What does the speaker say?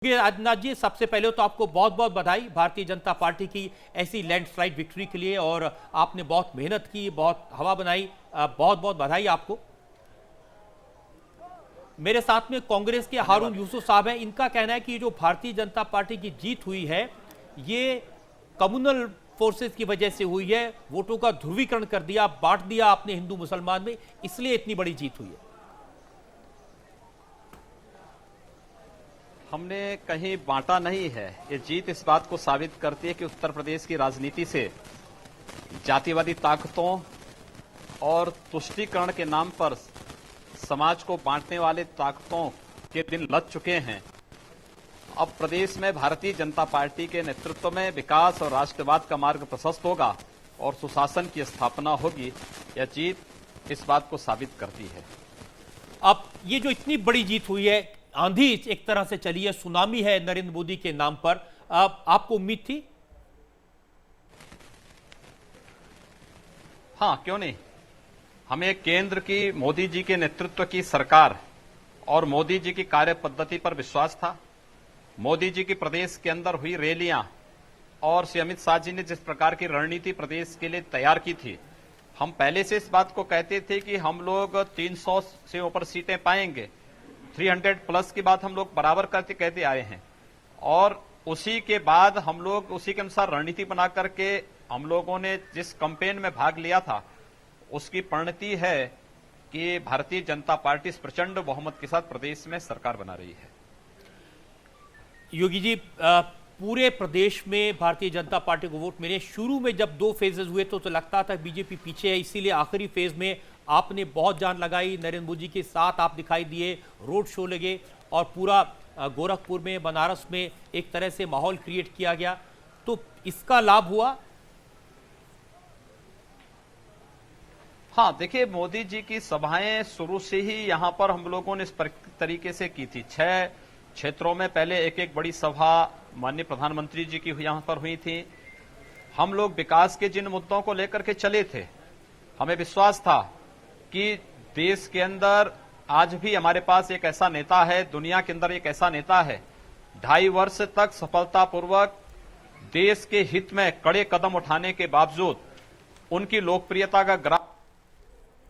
आदित्यनाथ जी, सबसे पहले तो आपको बहुत बहुत बधाई भारतीय जनता पार्टी की ऐसी लैंडस्लाइड विक्ट्री के लिए। और आपने बहुत मेहनत की, बहुत हवा बनाई, बहुत बहुत बधाई आपको। मेरे साथ में कांग्रेस के हारून यूसुफ साहब हैं। इनका कहना है कि जो भारतीय जनता पार्टी की जीत हुई है ये कम्युनल फोर्सेस की वजह से हुई है। वोटों का ध्रुवीकरण कर दिया, बांट दिया आपने हिंदू मुसलमान में, इसलिए इतनी बड़ी जीत हुई है। हमने कहीं बांटा नहीं है। ये जीत इस बात को साबित करती है कि उत्तर प्रदेश की राजनीति से जातिवादी ताकतों और तुष्टीकरण के नाम पर समाज को बांटने वाले ताकतों के दिन लग चुके हैं। अब प्रदेश में भारतीय जनता पार्टी के नेतृत्व में विकास और राष्ट्रवाद का मार्ग प्रशस्त होगा और सुशासन की स्थापना होगी। यह जीत इस बात को साबित करती है। अब ये जो इतनी बड़ी जीत हुई है, आंधी एक तरह से चली है, सुनामी है नरेंद्र मोदी के नाम पर, आपको उम्मीद थी? हाँ, क्यों नहीं। हमें केंद्र की मोदी जी के नेतृत्व की सरकार और मोदी जी की कार्य पद्धति पर विश्वास था। मोदी जी की प्रदेश के अंदर हुई रैलियां और श्री अमित शाह जी ने जिस प्रकार की रणनीति प्रदेश के लिए तैयार की थी, हम पहले से इस बात को कहते थे कि हम लोग 300 से ऊपर सीटें पाएंगे। 300 प्लस की बात हम लोग बराबर करते कहते आए हैं और उसी के बाद हम लोग उसी के अनुसार रणनीति बना करके हम लोगों ने जिस कैंपेन में भाग लिया था उसकी परिणति है कि भारतीय जनता पार्टी इस प्रचंड बहुमत के साथ प्रदेश में सरकार बना रही है। योगी जी, पूरे प्रदेश में भारतीय जनता पार्टी को वोट मिले। शुरू में जब 2 फेजेस हुए तो लगता था बीजेपी पीछे है, इसीलिए आखिरी फेज में आपने बहुत जान लगाई, नरेंद्र मोदी के साथ आप दिखाई दिए, रोड शो लगे और पूरा गोरखपुर में, बनारस में एक तरह से माहौल क्रिएट किया गया। तो इसका लाभ हुआ? हाँ, देखिए, मोदी जी की सभाएं शुरू से ही यहां पर हम लोगों ने इस तरीके से की थी। 6 क्षेत्रों में पहले एक एक बड़ी सभा माननीय प्रधानमंत्री जी की यहां पर हुई थी। हम लोग विकास के जिन मुद्दों को लेकर के चले थे, हमें विश्वास था कि देश के अंदर आज भी हमारे पास एक ऐसा नेता है, दुनिया के अंदर एक ऐसा नेता है 2.5 वर्ष तक सफलतापूर्वक देश के हित में कड़े कदम उठाने के बावजूद उनकी लोकप्रियता का ग्राफ